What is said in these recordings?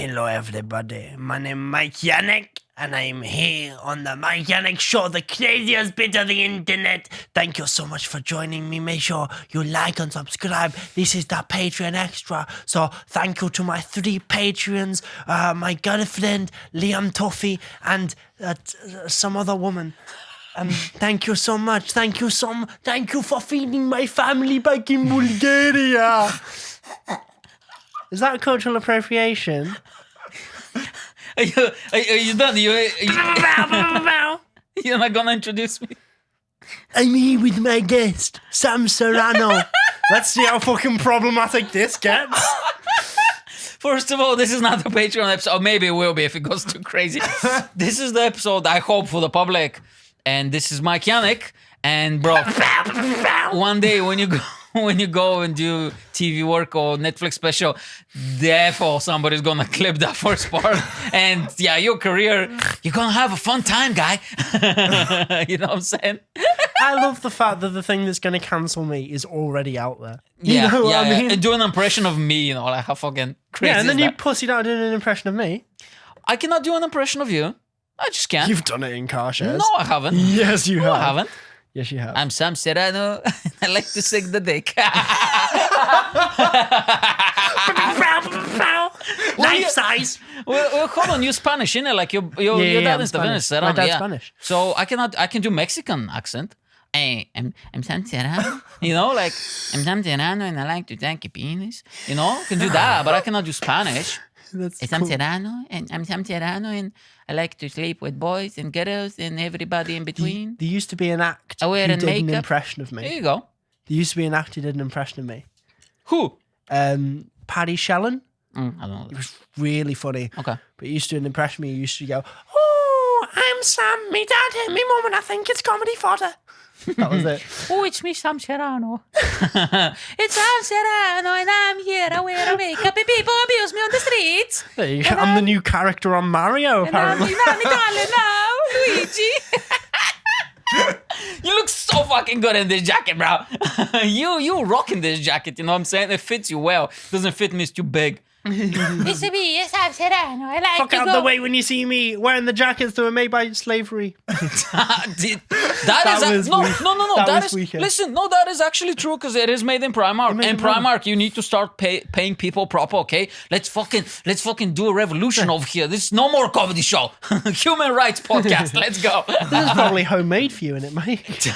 Hello, everybody. My name is Mike Yanek, and I'm here on the Mike Yanek Show, the craziest bit of the internet. Thank you so much for joining me. Make sure you like and subscribe. This is the Patreon Extra. So thank you to my 3 Patreons, my girlfriend, Liam Tuffy, and some other woman. Thank you so much. Thank you for feeding my family back in Bulgaria. Is that cultural appropriation? Are you done? You're not gonna introduce me? I'm here with my guest, Sam Serrano. Let's see how fucking problematic this gets. First of all, this is not a Patreon episode. Maybe it will be if it goes too crazy. This is the episode I hope for the public. And this is Mike Yanek. And bro, one day when you go and do TV work or Netflix special, therefore somebody's gonna clip that first part. And yeah, your career, you're gonna have a fun time, guy. You know what I'm saying? I love the fact that the thing that's gonna cancel me is already out there. You know what I mean? And do an impression of me, like how fucking crazy. Yeah, and then is you that? pussied out doing an impression of me. I cannot do an impression of you. I just can't. You've done it in car shares. No, I haven't. Yes, you have. I haven't. Yes, you have. I'm Sam Serrano. I like to suck the dick. Life size. Well, hold on. You Spanish, innit? Like your dad is Spanish. Serrano, My dad's Spanish. So I can do Mexican accent. Hey, I'm Sam Serrano. You know, like I'm Sam Serrano and I like to tank a penis. You know, I can do that, but I cannot do Spanish. That's I'm Serrano and I'm Sam Serrano and I like to sleep with boys and girls and everybody in between. There used to be an act I wear who a did an makeup. impression of me. There you go. There used to be an act who did an impression of me. Who? Paddy Shellen. I don't know. It was really funny. Okay. But he used to do an impression of me. He used to go, "Oh, I'm Sam. Me dad hit me mum, and I think it's comedy fodder." That was it. Oh, it's me, Sam Serrano. It's Sam Serrano, and I'm here. I wear a makeup, and people abuse me on the streets. There you go. I'm the new character on Mario, apparently. And I'm Italian now, Luigi. You look so fucking good in this jacket, bro. you rocking this jacket, you know what I'm saying? It fits you well. Doesn't fit me, it's too big. It's me, it's Sam Serrano. I like Fuck to out go. the way when you see me wearing the jackets that were made by slavery. that was no. That That was is weekend. listen. No, that is actually true because it is made in Primark. made And in Primark. Primark, you need to start paying people proper. Okay, let's fucking do a revolution over here. This is no more comedy show. Human rights podcast. Let's go. This is probably homemade for you, isn't it, mate?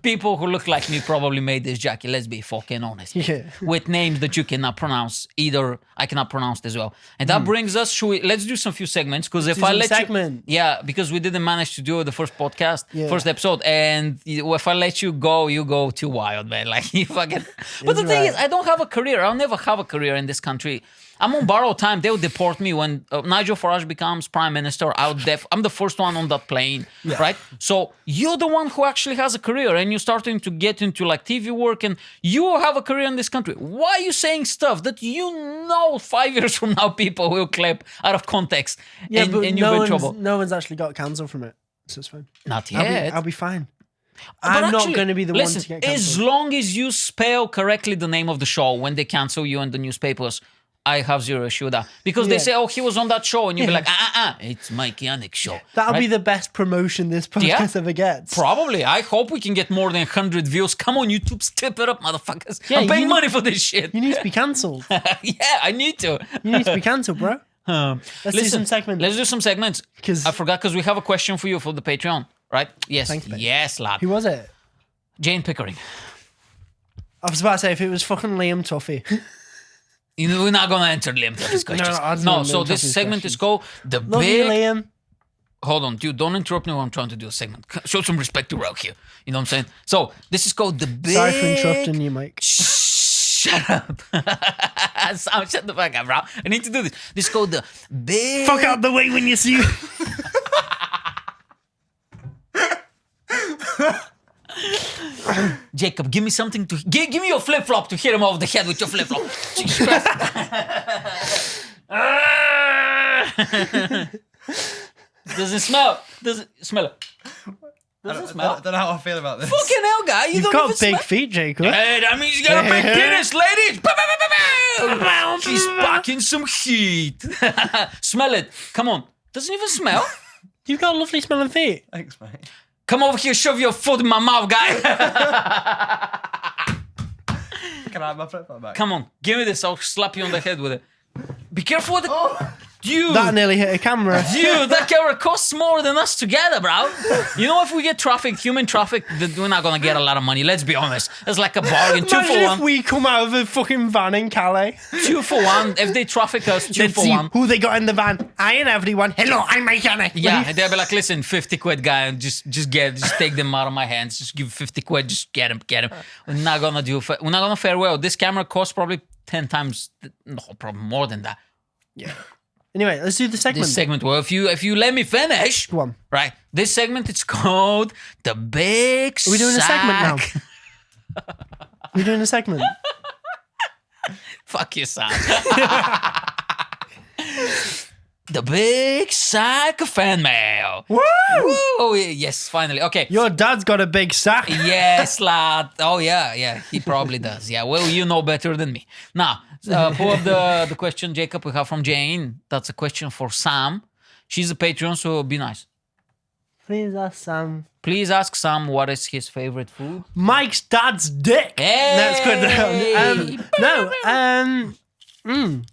People who look like me probably made this jacket. Let's be fucking honest. Yeah. With names that you cannot pronounce. Either I cannot pronounce as well. And that brings us. Let's do some few segments because if I let segment. you, yeah, because we didn't manage to do the first podcast, Yeah. first episode, and if I let you go too wild, man. Like you fucking. But the thing is, I don't have a career. I'll never have a career in this country. I'm on borrowed time. They'll deport me when Nigel Farage becomes prime minister. I'm the first one on that plane, right? So you're the one who actually has a career, and you're starting to get into like TV work, and you have a career in this country. Why are you saying stuff that you know 5 years from now people will clip out of context, Yeah, and but you're in trouble? no one's actually got cancelled from it, so it's fine. Not yet. I'll be fine. But I'm not actually, going to be the listen, one to get as cancelled. long as you spell correctly the name of the show when they cancel you in the newspapers, I have zero issue with that. Because they Yeah. say, oh, he was on that show, and you'll be like, it's Mikey Yanek show. That'll right? be the best promotion this podcast ever gets. Probably. I hope we can get more than 100 views. Come on, YouTube, step it up, motherfuckers. Yeah, I'm paying you- money for this shit. You need to be cancelled. Yeah, I need to. You need to be cancelled, bro. Let's do some segments. Let's do some segments. 'Cause- I forgot because we have a question for you for the Patreon, right? Yes. Thanks, mate. Yes, lad. Who was it? Jane Pickering. I was about to say if it was fucking Liam Tuffy. You know, we're not going to answer Liam Tuffy's questions. I don't know So Liam this Tuffy's segment is questions. called The Love you, Big... Liam. Hold on, dude, don't interrupt me when I'm trying to do a segment. Show some respect to Rock here. You know what I'm saying? So this is called The Big... Sorry for interrupting you, Mike. Shut up. Sam, shut the fuck up, bro. I need to do this. This is called The Big... Fuck out the way when you see... Jacob, give me something to... Give me your flip-flop to hit him over the head with your flip-flop. Jesus Christ. Does it smell? Does it smell it? Does it smell? I don't know how I feel about this. Fucking hell, guy. You've don't got even big smell. feet, Jacob. Hey, that means you got a big penis, ladies. She's packing some heat. Smell it. Come on. Doesn't even smell. You've got lovely smelling feet. Thanks, mate. Come over here, shove your foot in my mouth, guy. Can I have my flip-flop back? Come on, give me this. I'll slap you on the head with it. Be careful with it. Dude. That nearly hit a camera. Dude, that camera costs more than us together, bro. You know, if we get human traffic, we're not gonna get a lot of money. Let's be honest. It's like a bargain. 2 Imagine for if 1. we come out of a fucking van in Calais. 2 for 1. If they traffic us, 2 Let's for see 1. who they got in the van. I ain't everyone. Hello, I'm Yanek. Yeah, and they'll be like, listen, 50 quid, guy, and just take them out of my hands. Just give 50 quid, just get him. We're not gonna fare well. This camera costs probably 10 times, no, probably more than that. Yeah. Anyway, let's do the segment. This segment, well, if you let me finish, Go on. right? This segment, it's called the Big Sack. Are we doing a segment now? We're doing a segment. Fuck you, son. The Big Sack of Fan Mail. Woo! Oh, yes, finally. Okay. Your dad's got a big sack. Yes, lad. Oh, yeah, he probably does. Yeah, well, you know better than me. Now, pull up the question, Jacob, we have from Jane. That's a question for Sam. She's a Patreon, so be nice. Please ask Sam. Please ask Sam what is his favorite food. Mike's dad's dick. Hey! That's good.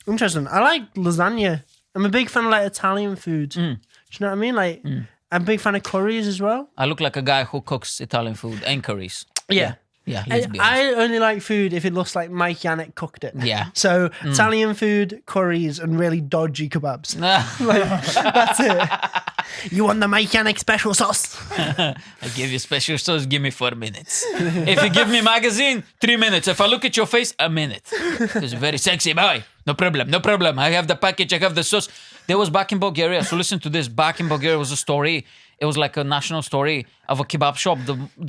Interesting. I like lasagna. I'm a big fan of like Italian food. Do you know what I mean? Like, I'm a big fan of curries as well. I look like a guy who cooks Italian food and curries. Yeah. Yeah, let's be honest. I only like food if it looks like Mike Yanek cooked it. Yeah. So Italian food, curries, and really dodgy kebabs. That's it. You want the Mike Yanek special sauce? I give you special sauce, give me 4 minutes. If you give me magazine, 3 minutes. If I look at your face, a minute. Because you're very sexy boy. No problem. I have the package, I have the sauce. There was back in Bulgaria, so listen to this. Back in Bulgaria was a story. It was like a national story of a kebab shop,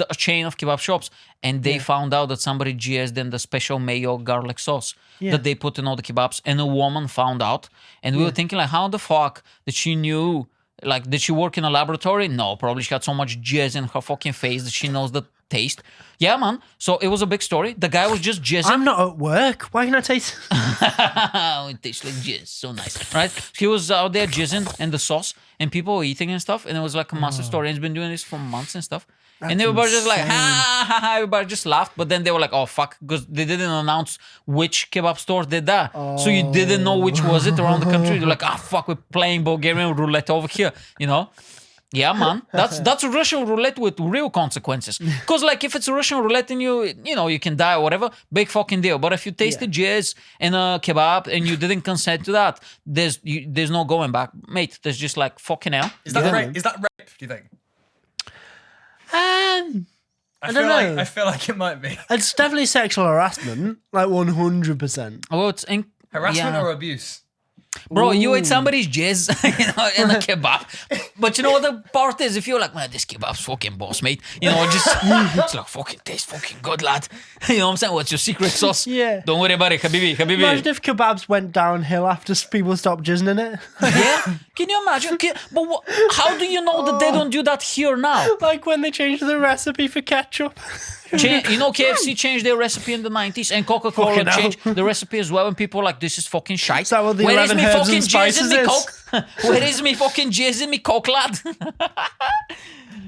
a chain of kebab shops. And they found out that somebody jizzed in the special mayo garlic sauce that they put in all the kebabs. And a woman found out. And we were thinking like, how the fuck did she knew? Like, did she work in a laboratory? No, probably she had so much jizz in her fucking face that she knows the taste. Yeah, man. So it was a big story. The guy was just jizzing. I'm not at work. Why can I taste? It tastes like jizz. So nice. Right? He was out there jizzing in the sauce and people were eating and stuff. And it was like a massive story. And he's been doing this for months and stuff. And everybody just like, ha. Everybody just laughed. But then they were like, oh, fuck. Because they didn't announce which kebab store did that. So you didn't know which was it around the country. They're like, fuck, we're playing Bulgarian roulette over here. You know? Yeah, man. That's Russian roulette with real consequences. Because, like, if it's Russian roulette and you can die or whatever, big fucking deal. But if you tasted jizz in a kebab and you didn't consent to that, there's no going back. Mate, there's just like, fucking hell. Is that rape? Is that rape, do you think? I don't know. I feel like it might be. It's definitely sexual harassment. Like 100%. Well, it's Harassment or abuse? Bro, you ate somebody's jizz, in a kebab. But you know what the part is? If you're like, man, this kebab's fucking boss, mate. It's like, fucking tastes fucking good, lad. You know what I'm saying? What's your secret sauce? Yeah. Don't worry about it, Habibi. Imagine if kebabs went downhill after people stopped jizzing in it. Yeah? Can you imagine? But how do you know that they don't do that here now? Like when they changed the recipe for ketchup. KFC changed their recipe in the 90s and Coca-Cola Fucking hell. changed the recipe as well and people were like, this is fucking shite. Is that what the Where is 11 me herbs fucking and spices jizz in me is? Coke? Where is me fucking jizz in me Coke, lad?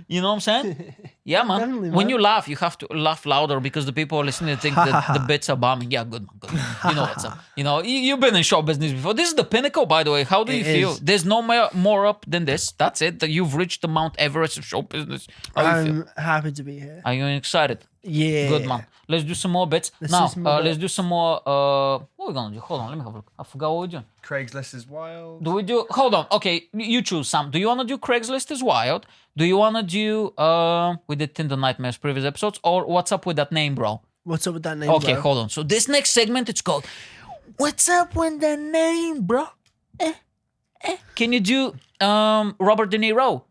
You know what I'm saying? Yeah, man. Definitely, When man. you laugh, you have to laugh louder because the people listening think that the bits are bombing. Yeah, good, man, good. You know what's up. You've been in show business before. This is the pinnacle, by the way. How do you feel? is. There's no more up than this. That's it. You've reached the Mount Everest of show business. How do you feel? I'm happy to be here. Are you excited? Yeah. Good, man. Let's do some more bits. Let's Now, do some more let's do some more. What are we gonna do? Hold on, let me have a look. I forgot what we're doing. Craigslist is wild. Do we do? Hold on. Okay, you choose, Sam. Do you want to do Craigslist is wild? Do you want to do? We did Tinder Nightmares previous episodes, or what's up with that name, bro? What's up with that name, Okay, bro? hold on. So this next segment, it's called "What's up with that name, bro?" Can you do Robert De Niro?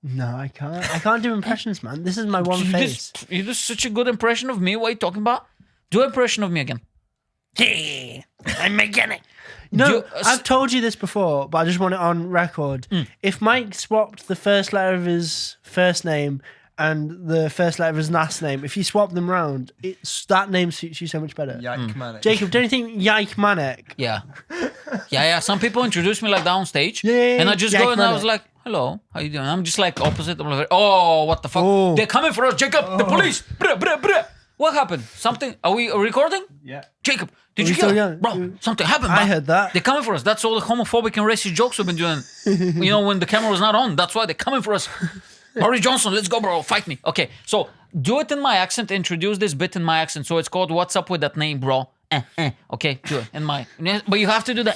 No, I can't. I can't do impressions, man. This is my one face. You do such a good impression of me. What are you talking about? Do an impression of me again. I'm Mike Yanek. No, I've told you this before, but I just want it on record. If Mike swapped the first letter of his first name and the first letter of his last name, if you swap them round, that name suits you so much better. Yanek. Jacob, don't you think Yanek? Yeah. Yeah. Some people introduce me like that on stage. Yeah. And I just go and I was like, hello, how you doing? I'm just like opposite. I'm like, oh, what the fuck? Oh. They're coming for us, Jacob. The police. Bruh. What happened? Something? Are we recording? Yeah. Jacob, did you hear that? Bro, something happened, man. I heard that. They're coming for us. That's all the homophobic and racist jokes we've been doing. When the camera was not on. That's why they're coming for us. Boris Johnson, let's go, bro. Fight me. Okay, so do it in my accent. Introduce this bit in my accent. So it's called What's Up With That Name, Bro? Okay, do it in my... But you have to do the...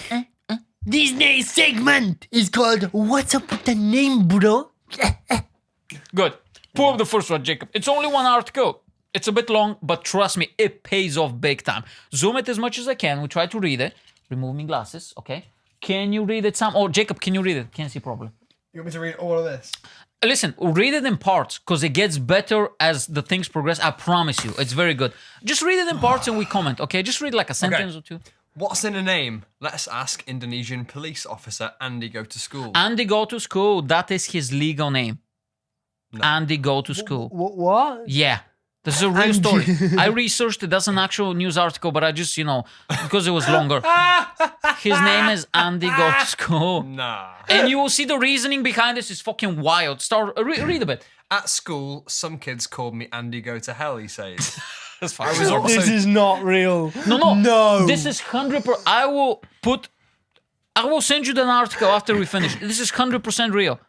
This next segment is called What's Up With The Name, Bro? Good. Pull up the first one, Jacob. It's only one article. It's a bit long, but trust me, it pays off big time. Zoom it as much as I can. We try to read it. Remove my glasses, okay? Can you read it, Sam? Oh, Jacob, can you read it? Can't see properly. You want me to read all of this? Listen, read it in parts, because it gets better as the things progress. I promise you. It's very good. Just read it in parts and we comment, okay? Just read like a sentence or two. What's in a name? Let's ask Indonesian police officer Andy go to school. Andy go to school. That is his legal name. No. Andy go to school. What? Yeah. This is a real story. I researched it. That's an actual news article, but I just, because it was longer. His name is Andy Go to School. Nah. And you will see the reasoning behind this is fucking wild. Read a bit. At school, some kids called me Andy Go to Hell, he says. That's fine. This is not real. No. This is 100%. I will send you the article after we finish. This is 100% real.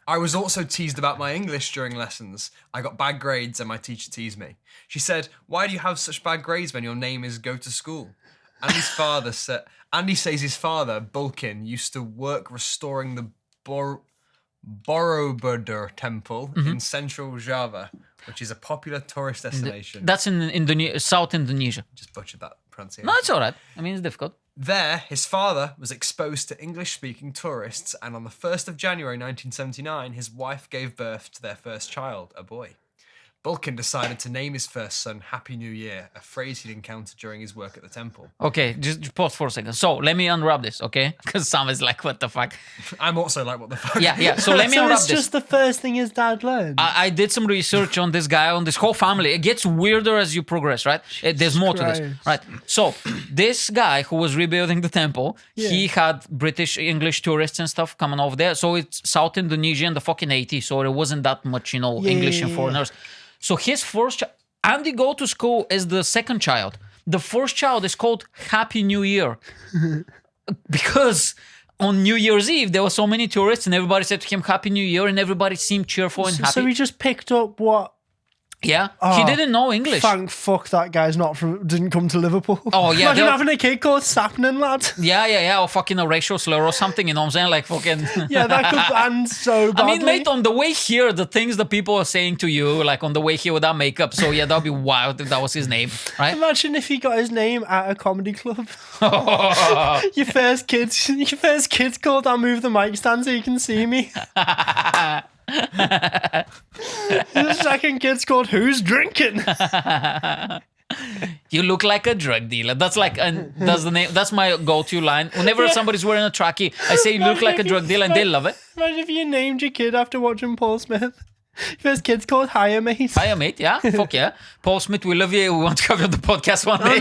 I was also teased about my English during lessons. I got bad grades and my teacher teased me. She said, "Why do you have such bad grades when your name is Go to School?" Andy says his father, Bulkin, used to work restoring the Borobudur Temple in central Java, which is a popular tourist destination. That's in South Indonesia. Just butchered that pronunciation. No, it's all right. I mean, it's difficult. There, his father was exposed to English-speaking tourists, and on the 1st of January 1979, his wife gave birth to their first child, a boy. Bulkin decided to name his first son Happy New Year, a phrase he'd encountered during his work at the temple. Okay, just pause for a second. So, let me unwrap this, okay? Because Sam is like, what the fuck? I'm also like, what the fuck? Yeah, so let me unwrap this. So it's just the first thing his dad learned? I did some research on this guy, on this whole family. It gets weirder as you progress, right? There's more to this, right? So, this guy who was rebuilding the temple, he had British, English tourists and stuff coming over there. So, it's South Indonesia in the fucking 80s, so there wasn't that much, English and foreigners. So his first child, Andy Go to School is the second child. The first child is called Happy New Year. Because on New Year's Eve, there were so many tourists and everybody said to him, Happy New Year, and everybody seemed cheerful and happy. So he just picked up what... Yeah, he didn't know English. Thank fuck that guy's didn't come to Liverpool. Oh, yeah. Imagine having a kid called Sapnin, lad. Yeah, or fucking a racial slur or something, you know what I'm saying? Like fucking... Yeah, that could end so badly. I mean, mate, on the way here, the things that people are saying to you, like on the way here without makeup, so yeah, that would be wild if that was his name, right? Imagine if he got his name at a comedy club. Your first kid's called I'll move the mic stand so you can see me. The second kid's called Who's Drinking? You look like a drug dealer. That's like, that's the name. That's my go-to line. Whenever somebody's wearing a trackie, I say, "You look like a drug dealer," and they love it. Imagine if you named your kid after watching Paul Smith. First kid's called Hiya Mate. Hiya Mate, yeah. Fuck yeah. Paul Smith, we love you. We want to come on the podcast one day.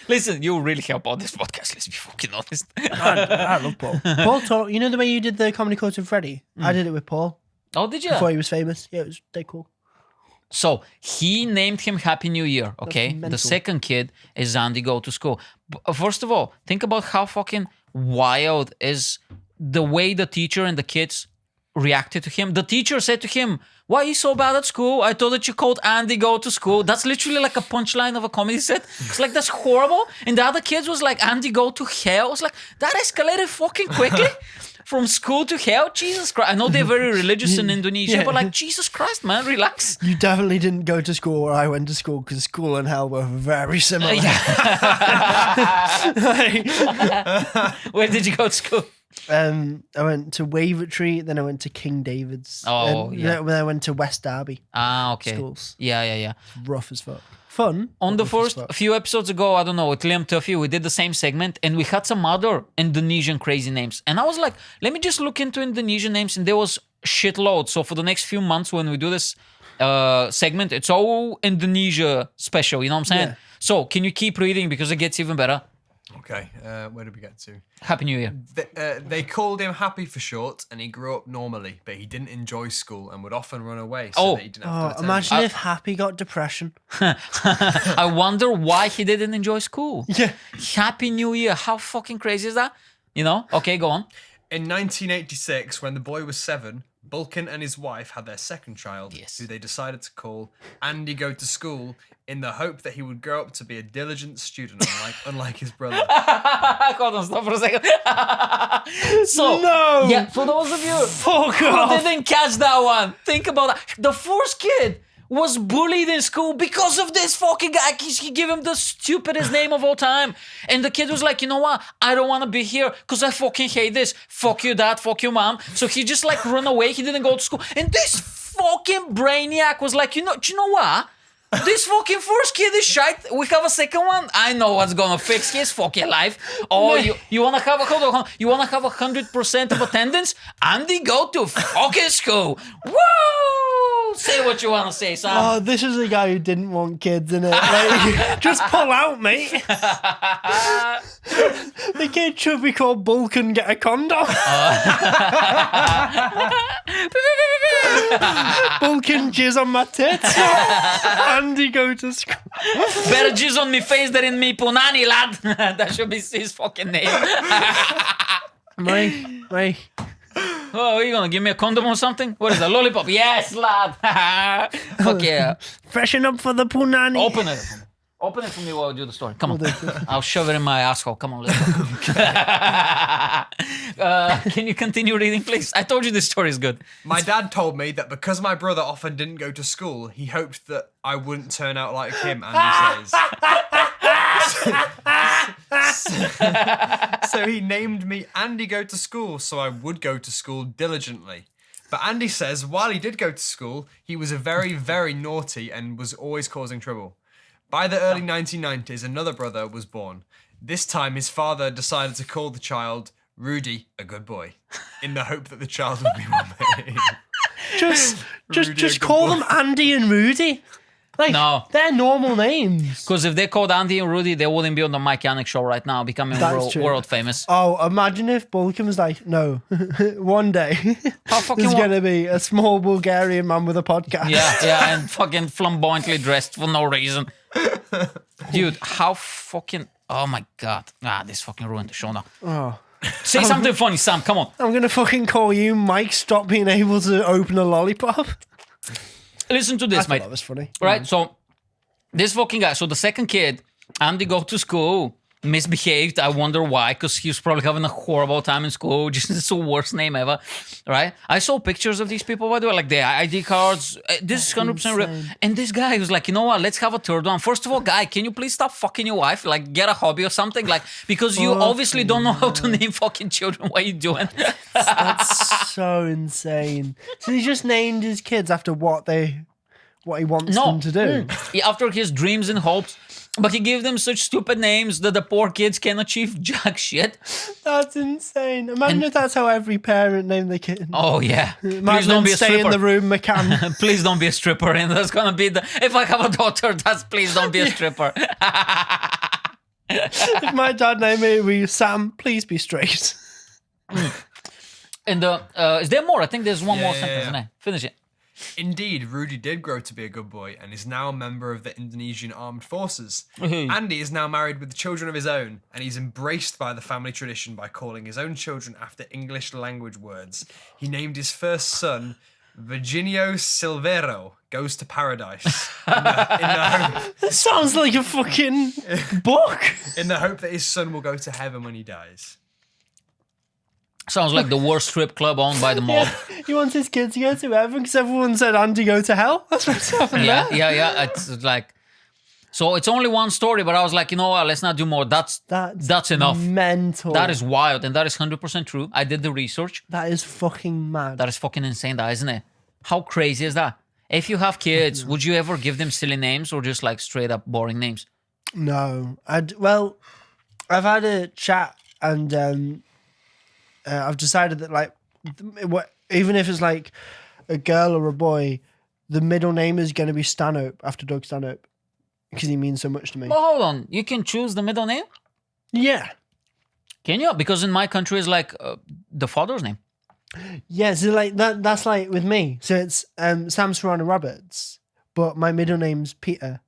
Listen, you really help out this podcast. Let's be fucking honest. I love Paul. Paul, you know the way you did the Comedy Coach with Freddie? I did it with Paul. Oh, did you? Before he was famous. Yeah, it was dead cool. So he named him Happy New Year, okay? The second kid is Andy Go to School. First of all, think about how fucking wild is the way the teacher and the kids reacted to him. The teacher said to him, "Why are you so bad at school? I thought that you called Andy Go to School." That's literally like a punchline of a comedy set. It's like, that's horrible. And the other kids was like, "Andy Go to Hell." I was like, that escalated fucking quickly. From school to hell? Jesus Christ. I know they're very religious in Indonesia, but like, Jesus Christ, man, relax. You definitely didn't go to school where I went to school, because school and hell were very similar. Where did you go to school? I went to Wavertree, then I went to King David's. Oh, then I went to West Derby. Ah, okay. Schools. Yeah. Rough as fuck. fun. On the What first fuck? few episodes ago, I don't know, with Liam Tuffy, we did the same segment and we had some other Indonesian crazy names. And I was like, let me just look into Indonesian names, and there was shitload. So for the next few months when we do this segment, it's all Indonesia special, you know what I'm saying? Yeah. So can you keep reading because it gets even better? Okay, where did we get to? Happy New Year. They called him Happy for short, and he grew up normally, but he didn't enjoy school and would often run away so that he didn't have to attend. Imagine if Happy got depression. I wonder why he didn't enjoy school. Yeah. Happy New Year. How fucking crazy is that? You know? Okay, go on. In 1986, when the boy was 7, Bulkin and his wife had their second child, Yes. who they decided to call Andy Go to School, in the hope that he would grow up to be a diligent student, unlike his brother. Hold on, stop for a second. So, No! yeah, for those of you Fuck who off. didn't catch that one, think about that. The first kid was bullied in school because of this fucking guy. He gave him the stupidest name of all time. And the kid was like, you know what? I don't want to be here because I fucking hate this. Fuck you, dad. Fuck you, mom. So he just like run away. He didn't go to school. And this fucking brainiac was like, do you know what? This fucking first kid is shite. We have a second one. I know what's gonna fix his fucking life. Oh, you wanna have hold on. You wanna have 100% of attendance? Andy, go to fucking school. Woo! Say what you wanna say, Sam. Oh, this is a guy who didn't want kids in it. Like, just pull out, mate. The kid should be called Bulk and get a condom. Bulk and jizz on my tits. Andy go to school. Better jizz on me face than in me punani, lad. That should be his fucking name. Mate. Oh, are you gonna give me a condom or something? What is that, lollipop? Yes, lad. Fuck yeah. Freshen up for the punani. Open it. Open it for me while I do the story. Come on. I'll shove it in my asshole. Come on, let's go. Can you continue reading, please? I told you this story is good. My dad told me that because my brother often didn't go to school, he hoped that I wouldn't turn out like him, Andy says. So he named me Andy Go to School so I would go to school diligently. But Andy says while he did go to school, he was a very, very naughty and was always causing trouble. By the early 1990s, another brother was born. This time, his father decided to call the child Rudy, a good boy, in the hope that the child would be one day. Just call them Andy and Rudy. Like, No. they're normal names. Because if they called Andy and Rudy, they wouldn't be on the Mike Yanek show right now, becoming That's true. world famous. Oh, imagine if Bulkin was like, no, one day fucking there's what? going to be a small Bulgarian man with a podcast. Yeah, and fucking flamboyantly dressed for no reason. Dude, how fucking... Oh my God. This fucking ruined the show now. Oh. Say something funny, Sam, come on. I'm going to fucking call you Mike, stop being able to open a lollipop. Listen to I this, thought mate. that was funny. Right, so this fucking guy, so the second kid, Andy go to school, misbehaved. I wonder why, because he was probably having a horrible time in school. Just it's the worst name ever, right? I saw pictures of these people, by the way, like their ID cards. This is 100% real. insane. And this guy was like, you know what? Let's have a third one. First of all, guy, can you please stop fucking your wife? Like, get a hobby or something, like because you obviously don't know how to name fucking children. What are you doing? That's so insane. So he just named his kids after what he wants them to do. After his dreams and hopes. But he gave them such stupid names that the poor kids can achieve jack shit. That's insane. Imagine if that's how every parent named their kid. Oh yeah. Please Imagine don't them be a stay in stripper. the room, McCann. Please don't be a stripper. And that's gonna be the if I have a daughter, that's please don't be a stripper. If my dad named me, we Sam, please be straight. And is there more? I think there's one more Yeah, sentence, yeah. isn't it? Finish it. Indeed, Rudy did grow to be a good boy and is now a member of the Indonesian Armed Forces. Mhm. Andy is now married with children of his own, and he's embraced by the family tradition by calling his own children after English language words. He named his first son Virginio Silvero, Goes to Paradise, in the hope, That sounds like a fucking book. in the hope that his son will go to heaven when he dies. Sounds like the worst strip club owned by the mob. He wants his kids to go to heaven because everyone said Andy go to hell. That's what's happening Yeah, there. yeah. It's like so. It's only one story, but I was like, you know what? Let's not do more. That's enough. Mental. That is wild, and that is 100% true. I did the research. That is fucking mad. That is fucking insane, that isn't it? How crazy is that? If you have kids, would you ever give them silly names or just like straight up boring names? No. Well, I've had a chat and I've decided that like even if it's like a girl or a boy, the middle name is going to be Stanhope after Doug Stanhope because he means so much to me. Well, hold on. You can choose the middle name? Yeah. Can you? Because in my country, it's like the father's name. Yeah, so like that's like with me. So it's Sam Serrano Roberts, but my middle name's Peter.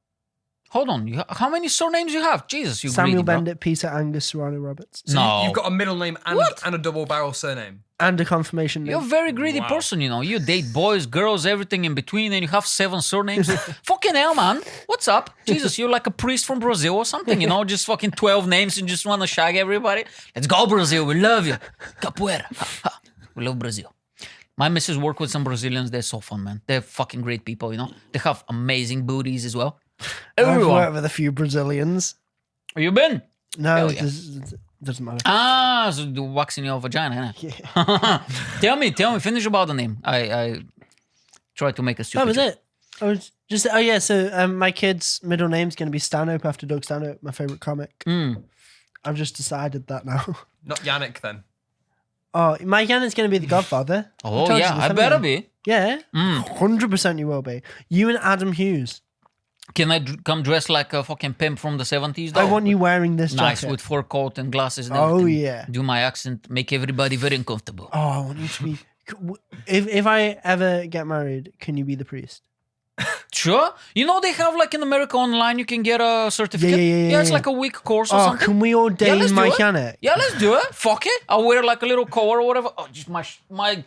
Hold on. How many surnames you have? Jesus, you Samuel greedy, bro. Bendit, Peter Angus Serrano Roberts. So No. you've got a middle name and What? a double barrel surname. And a confirmation You're a name. very greedy Wow. person, you know. You date boys, girls, everything in between, and you have 7 surnames. Fucking hell, man. What's up? Jesus, you're like a priest from Brazil or something, you know? Just fucking 12 names and just want to shag everybody. Let's go, Brazil. We love you. Capoeira. Ha, ha. We love Brazil. My missus work with some Brazilians. They're so fun, man. They're fucking great people, you know? They have amazing booties as well. I've Everyone. worked with a few Brazilians. You been? No, Hell it yeah. doesn't matter. Ah, so the waxing your vagina, innit? Tell me, finish about the name. I tried to make a stupid That was joke. it. I was just yeah. So my kid's middle name's going to be Stanhope after Doug Stanhope, my favorite comic. Mm. I've just decided that now. Not Yanek then. Oh, Mike Yanek's going to be the Godfather. Oh, told you yeah, this, I haven't better I? be. Yeah, Mm. 100% you will be. You and Adam Hughes. Can I come dressed like a fucking pimp from the 70s, though? I want you wearing this Nice, jacket. with fur coat and glasses and Oh, everything. yeah. Do my accent, make everybody very uncomfortable. Oh, I want you to be. If I ever get married, can you be the priest? Sure. You know they have like in America online, you can get a certificate. Yeah, it's yeah. like a week course or Oh, something. can we ordain let's do Mike it. Yanek? Yeah, let's do it. Fuck it. I'll wear like a little collar or whatever. Oh, just my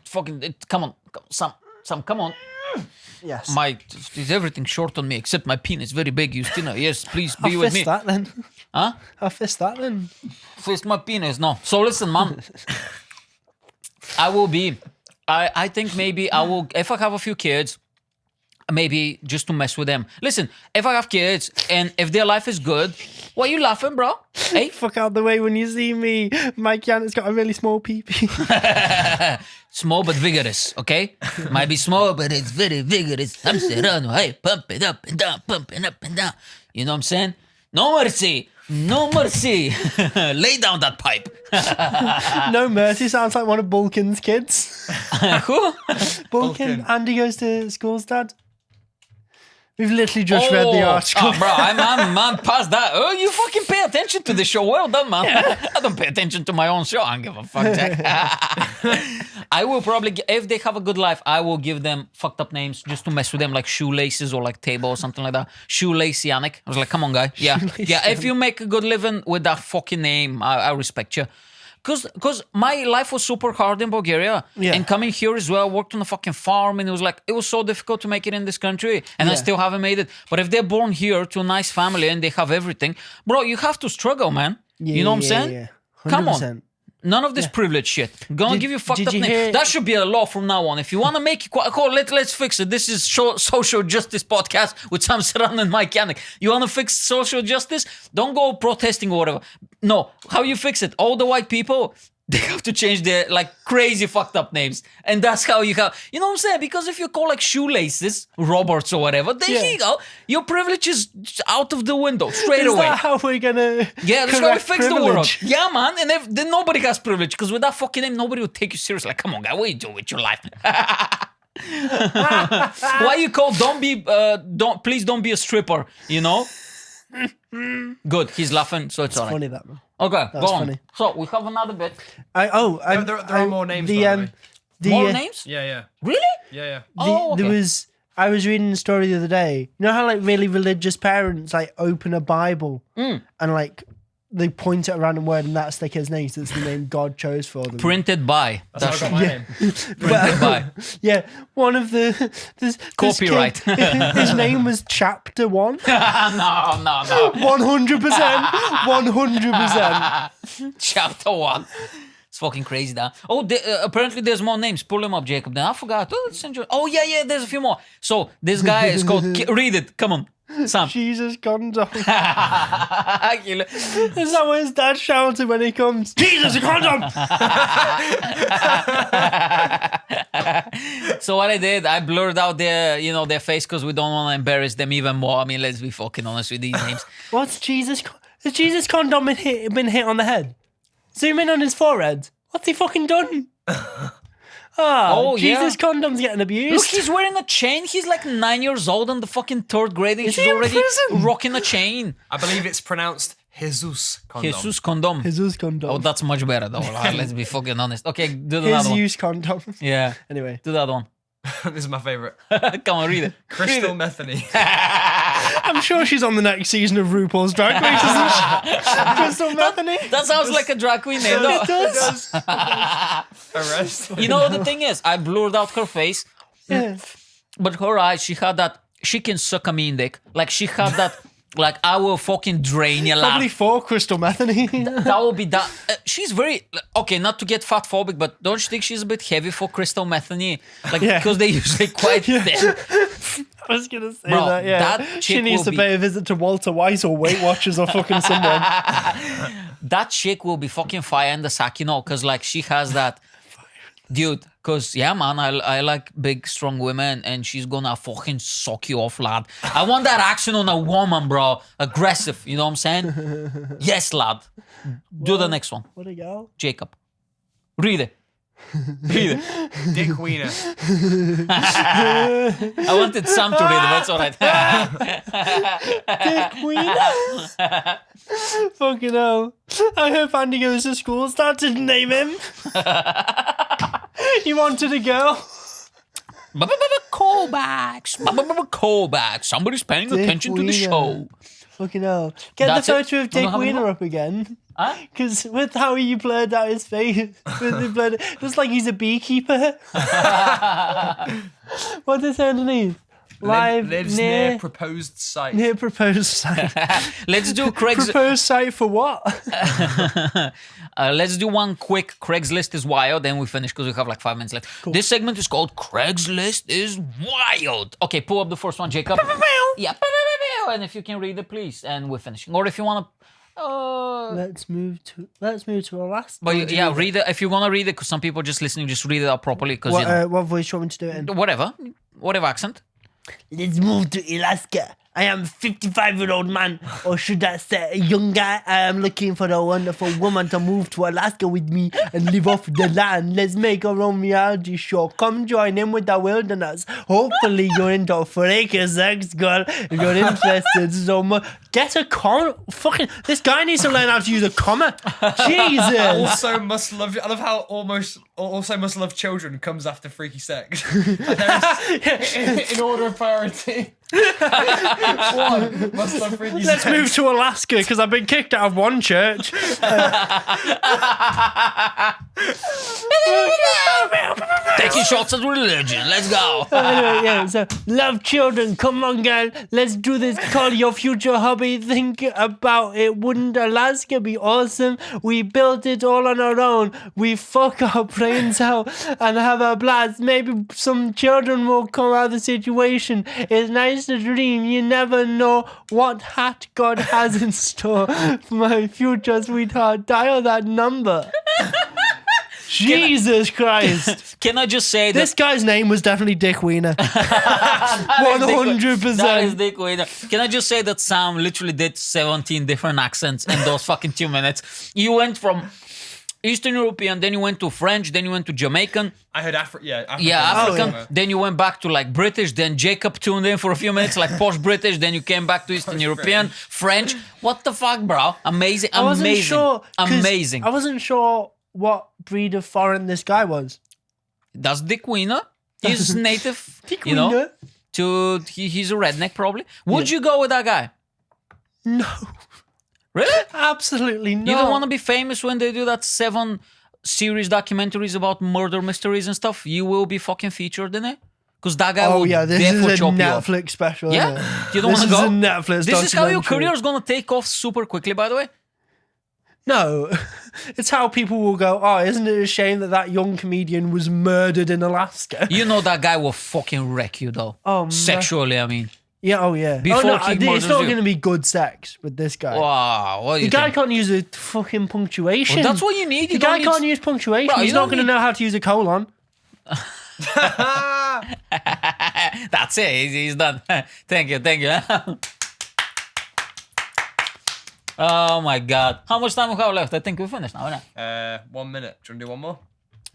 fucking, come on. Some, come on. Yes. Is everything short on me except my penis very big, Justina. Yes, please I'll be with fist me. that then. Huh? I'll fist that then. Fist my penis. No. So listen, mom. I think maybe I will, if I have a few kids, maybe just to mess with them. Listen, if I have kids and if their life is good, why are you laughing, bro? Hey? Fuck out the way when you see me. Mike Yanek's got a really small pee-pee. Small but vigorous, okay? Might be small, but it's very vigorous. I'm Serrano. Hey, pump it up and down, pumping up and down. You know what I'm saying? No mercy. No mercy. Lay down that pipe. No mercy sounds like one of Bulkin's kids. Who? Bulkin. Andy goes to school's dad. We've literally just read the article. Oh, bro, I'm past that. Oh, you fucking pay attention to the show. Well done, man. I don't pay attention to my own show. I don't give a fuck, Jack. I will probably, if they have a good life, I will give them fucked up names just to mess with them, like Shoelaces or like Table or something like that. Shoelace Yanek. I was like, come on, guy. Yeah. Yeah, if you make a good living with that fucking name, I respect you. Because my life was super hard in Bulgaria. Yeah. And coming here as well, I worked on a fucking farm and it was so difficult to make it in this country. And I Yeah. still haven't made it. But if they're born here to a nice family and they have everything, bro, you have to struggle, man. You know what I'm saying? Yeah. Come on. 100%. None of this privilege shit. Gonna give you fucked up you name. hear- That should be a law from now on. If you want to make it let's fix it. This is social justice podcast with Sam Serrano and Mike Yanek. You want to fix social justice? Don't go protesting or whatever. No. How you fix it? All the white people, they have to change their like crazy fucked up names. And that's how you have, you know what I'm saying? Because if you call like Shoelaces, Roberts or whatever, then Yeah. here you go. Your privilege is out of the window straight Is away. that how we're gonna Yeah, that's how we correct fix the world. privilege? Yeah, man. And then nobody has privilege because with that fucking name, nobody will take you seriously. Like, come on, guy, what are you doing with your life? Why you call please don't be a stripper, you know? Good, he's laughing, so it's alright. Funny that, man. Okay, go on. funny. So we have another bit. There are more names, by the way. More names? Yeah. Really? Yeah. Okay. I was reading a story the other day. You know how like really religious parents like open a Bible and like they point at a random word and that's their kid's name. So it's the name God chose for them. Printed by. That's how I got my name. Printed by. Yeah, one of the this Copyright. kid, his name was Chapter 1. 100%. No. 100%. Chapter 1. It's fucking crazy, that. Oh, apparently there's more names. Pull them up, Jacob. Then I forgot. Oh, let's enjoy. Oh, yeah, there's a few more. So this guy is called. Read it. Come on. Sam. Jesus condom. You Is that what his dad shouted when he comes? Jesus, a condom! So what I did, I blurred out their face because we don't want to embarrass them even more. I mean, let's be fucking honest with these names. What's Jesus? Has Jesus condom been hit on the head? Zoom in on his forehead. What's he fucking done? Oh, Jesus yeah. condom's getting abused. Look, he's wearing a chain. He's like 9 years old in the fucking 3rd grade and Is she's he in already prison? rocking a chain. I believe it's pronounced Jesus condom. Jesus condom. Jesus condom. Oh, that's much better though. Let's be fucking honest. Okay, do the other one. Jesus condom. Yeah, Anyway. do that one. This is my favourite. Come on, read it. Crystal Metheny. I'm sure she's on the next season of RuPaul's Drag Race, isn't she? Crystal Metheny. That sounds like a drag queen name though. It does. Arrest. You know what the thing is? I blurred out her face, Yeah. but her eyes, she had that, she can suck a mean dick. Like she had that, like I will fucking drain your Probably laugh. for Crystal Metheny. That will be that. She's very, okay, not to get fat phobic, but don't you think she's a bit heavy for Crystal Metheny? Like, Yeah. because they're usually quite thin. I was going to say Bro, that, yeah. that She chick needs will to be- pay a visit to Walter White or Weight Watchers or fucking someone. That chick will be fucking fire in the sack, because like she has that, dude. Because yeah, man, I like big, strong women, and she's gonna fucking suck you off, lad. I want that action on a woman, bro. Aggressive, you know what I'm saying? Yes, lad. Do the next one, What a girl. Jacob. Read it. Read it. Dick Wiener. I wanted Sam to read it, but it's all right. Dick Wiener. Fucking hell. I hope Andy goes to school. That didn't name him. He wanted a girl. Callbacks. Callbacks. Somebody's paying Dick attention to the Wiener. show. Fucking hell. Get That's the it? photo of We don't Dick have any Wiener more? up again. Huh? Because with how you blurred out his face, it looks like he's a beekeeper. What does it say underneath? Live Lives near proposed site. near proposed site. Let's do Craigslist. Proposed site for what? Let's do one quick Craigslist is wild, then we finish because we have like 5 minutes left. This segment is called Craigslist is wild. Okay, pull up the first one, Jacob. Yeah, and if you can read it, please, and we're finishing. Or if you want to, Let's move to Alaska. but yeah, read it if you want to read it. Because some people just listening, just read it out properly. Because What voice do you want me to do it in? whatever accent. Let's move to Alaska. I am a 55-year-old man, or should I say a young guy. I am looking for a wonderful woman to move to Alaska with me and live off the land. Let's make our own reality show. Come join in with the wilderness. Hopefully you're into freaky sex, girl. If you're interested so much, get a comma. Fucking, this guy needs to learn how to use a comma. Jesus. Also must love. I love how also must love children comes after freaky sex. In order of priority. One must love freaky Let's sex. move to Alaska because I've been kicked out of one church. Taking shots at religion. Let's go. Anyway, yeah, so love children. Come on, girl. Let's do this. Call your future hobby. Think about it. Wouldn't Alaska be awesome? We built it all on our own. We fuck our brains out and have a blast. Maybe some children will come out of the situation. It's nice to dream. You never know what hat God has in store for my future sweetheart. Dial that number. Jesus Christ. Can I just say that This guy's name was definitely Dick Wiener. That is 100%. Dick Wiener. Can I just say that Sam literally did 17 different accents in those fucking 2 minutes? You went from Eastern European, then you went to French, then you went to Jamaican. I heard African. Yeah, African. Oh, Then you went back to like British. Then Jacob tuned in for a few minutes, like posh British. Then you came back to Eastern European, French. What the fuck, bro? Amazing, I wasn't amazing, sure. 'Cause amazing. I wasn't sure what breed of foreign this guy was. That's Dick Wiener. He's native. Dick you know, Wiener? he's a redneck probably. Would you go with that guy? No. Really? Absolutely no. You don't want to be famous when they do that 7 series documentaries about murder mysteries and stuff? You will be fucking featured in it. Because that guy Oh will yeah, this therefore is a chop you up. Netflix special. Yeah? Isn't it? You don't This want to is go? a Netflix This is how your documentary. career is going to take off super quickly, by the way. No, it's how people will go, oh, isn't it a shame that young comedian was murdered in Alaska? You know that guy will fucking wreck you, though. Oh, man. Sexually, I mean. Yeah, oh yeah. Before oh, no, he it's murders not you. going to be good sex with this guy. Wow, what do The you guy think? can't use a fucking punctuation. Well, that's what you need. The You guy don't need... can't use punctuation. Bro, He's you not don't going to need- know how to use a colon. That's it. He's done. Thank you. Oh my God. How much time we have left? I think we're finished now, innit? 1 minute. Do you want to do one more?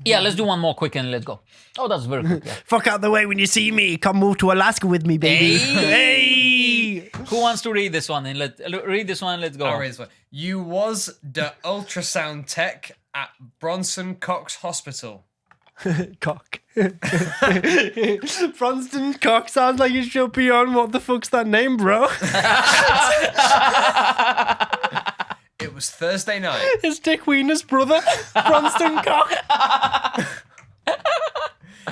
Yeah, let's do one more quick and let's go. Oh, that's very quick. Yeah. Fuck out the way when you see me. Come move to Alaska with me, baby. Hey! Who wants to read this one? And read this one. Let's go. I'll read this one. You was the ultrasound tech at Bronson Cox Hospital. Cock. Bronston Cock sounds like it should be on What the Fuck's That Name, bro? It was Thursday night. It's Dick Wiener's brother, Bronston Cock.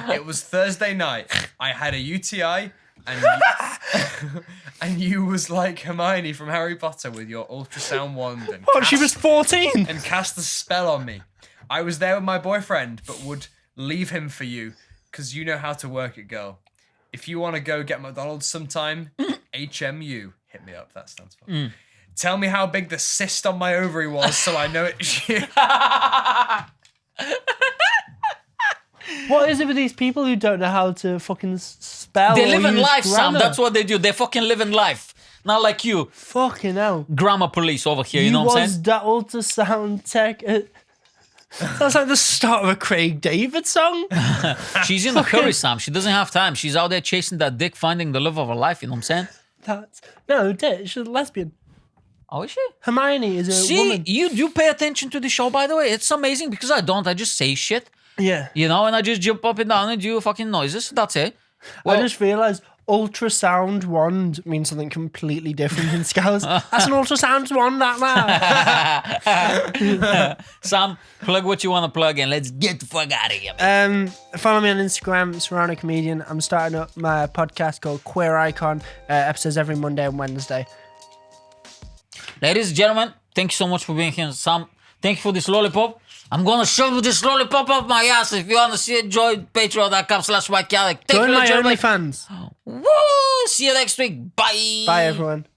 It was Thursday night. I had a UTI and and you was like Hermione from Harry Potter with your ultrasound wand and Oh, she was 14. and cast a spell on me. I was there with my boyfriend, but would leave him for you because you know how to work it, girl. If you want to go get McDonald's sometime, HMU, hit me up. That stands for. Tell me how big the cyst on my ovary was so I know it's you. What is it with these people who don't know how to fucking spell? They or live in use life, Sam. grammar? That's what they do. They fucking live in life. Not like you. Fucking hell. Grammar police over here, you know what I'm saying? that ultrasound tech. Sounds like the start of a Craig David song. She's in a hurry, Sam. She doesn't have time. She's out there chasing that dick, finding the love of her life, you know what I'm saying? She's a lesbian. Oh, is she? Hermione is a See, woman. you do pay attention to the show, by the way. It's amazing because I don't. I just say shit, Yeah. you know, and I just jump up and down and do fucking noises. That's it. I just realised ultrasound wand means something completely different in Scouse. That's an ultrasound wand, that man. Sam, plug what you want to plug and let's get the fuck out of here, man. Follow me on Instagram, Serrano Comedian. I'm starting up my podcast called Queer Icon. Episodes every Monday and Wednesday. Ladies and gentlemen, thank you so much for being here. Sam, thank you for this lollipop. I'm gonna shove you this lollipop up my ass. If you want to see it, join patreon.com/mikeyanek. Join my OnlyFans. Woo! See you next week. Bye. Bye, everyone.